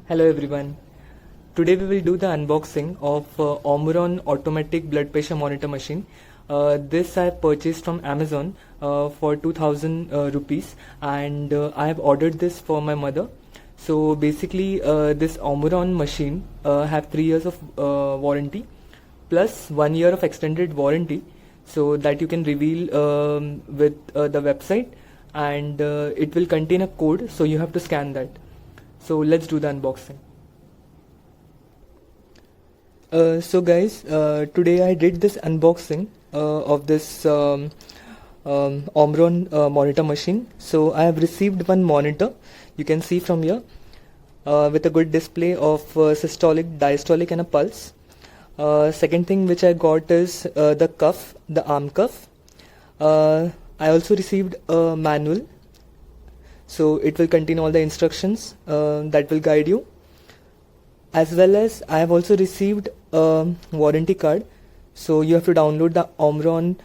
Hello everyone. Today we will do the unboxing of Omron automatic blood pressure monitor machine. This I purchased from Amazon for 2000 rupees, and I have ordered this for my mother. So basically this Omron machine have 3 years of warranty plus 1 year of extended warranty, so that you can reveal with the website, and it will contain a code, so you have to scan that. So let's do the unboxing. So guys, today I did this unboxing of this Omron monitor machine. So I have received one monitor, you can see from here, with a good display of systolic, diastolic and a pulse. Second thing which I got is the cuff, the arm cuff. I also received a manual, so it will contain all the instructions that will guide you, as well as I have also received a warranty card. So you have to download the Omron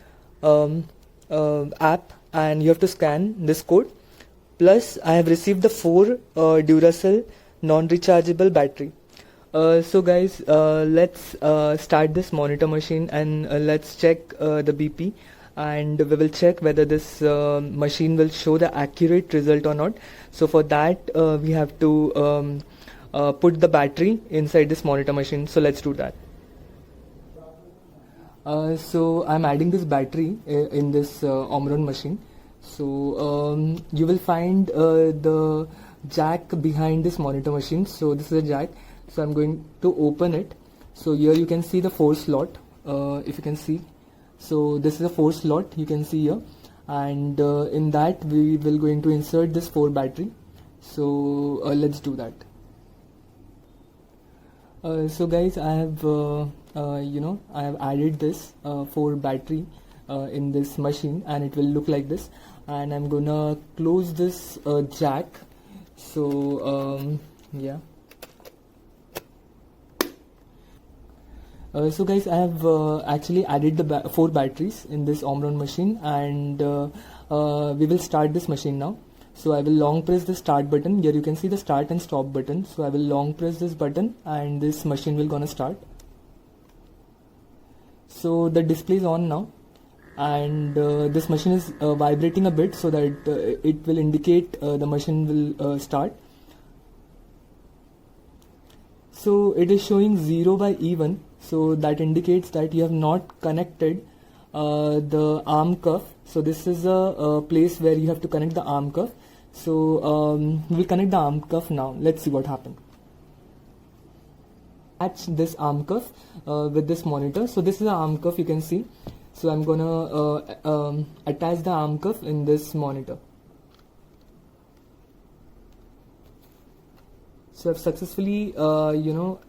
app and you have to scan this code. Plus I have received the 4 Duracell non-rechargeable battery. So guys, let's start this monitor machine, and let's check the BP, and we will check whether this machine will show the accurate result or not. So for that we have to put the battery inside this monitor machine. So let's do that. So I'm adding this battery in this Omron machine. So you will find the jack behind this monitor machine. So this is a jack, so I'm going to open it. So here you can see the 4 slot, if you can see. So this is a 4 slot, you can see here, and in that we will going to insert this 4 battery. So let's do that. So guys, I have I have added this 4 battery in this machine, and it will look like this. And I'm gonna close this jack. So yeah. So guys, I have actually added the 4 batteries in this Omron machine, and we will start this machine now. So I will long press the start button. Here you can see the start and stop button. So I will long press this button and this machine will gonna start. So the display is on now, and this machine is vibrating a bit, so that it will indicate the machine will start. So it is showing 0 by E1, so that indicates that you have not connected the arm cuff. So this is a place where you have to connect the arm cuff. So we'll connect the arm cuff now. Let's see what happens. Attach this arm cuff with this monitor. So this is the arm cuff, you can see. So I'm gonna attach the arm cuff in this monitor. So I've successfully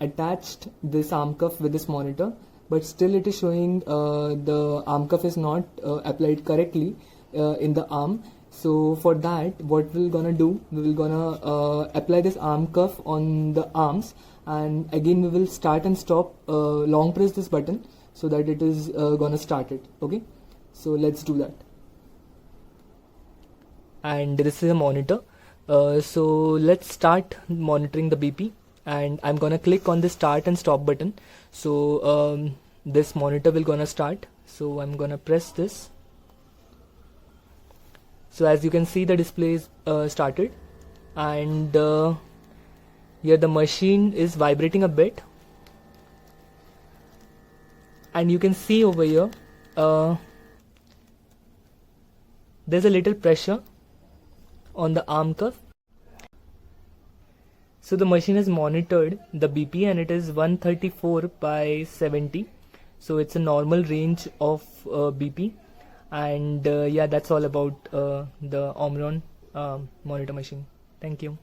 attached this arm cuff with this monitor, but still it is showing the arm cuff is not applied correctly in the arm. So for that, what we're gonna do, we will gonna apply this arm cuff on the arms, and again we will start and stop, long press this button so that it is gonna start it. Okay, so let's do that. And this is a monitor. So let's start monitoring the BP, and I'm gonna click on the start and stop button. So this monitor will gonna start. So I'm gonna press this. So as you can see, the display is started, and here the machine is vibrating a bit, and you can see over here there's a little pressure on the arm cuff. So the machine has monitored the BP, and it is 134 by 70. So it's a normal range of BP. And yeah, that's all about the Omron monitor machine. Thank you.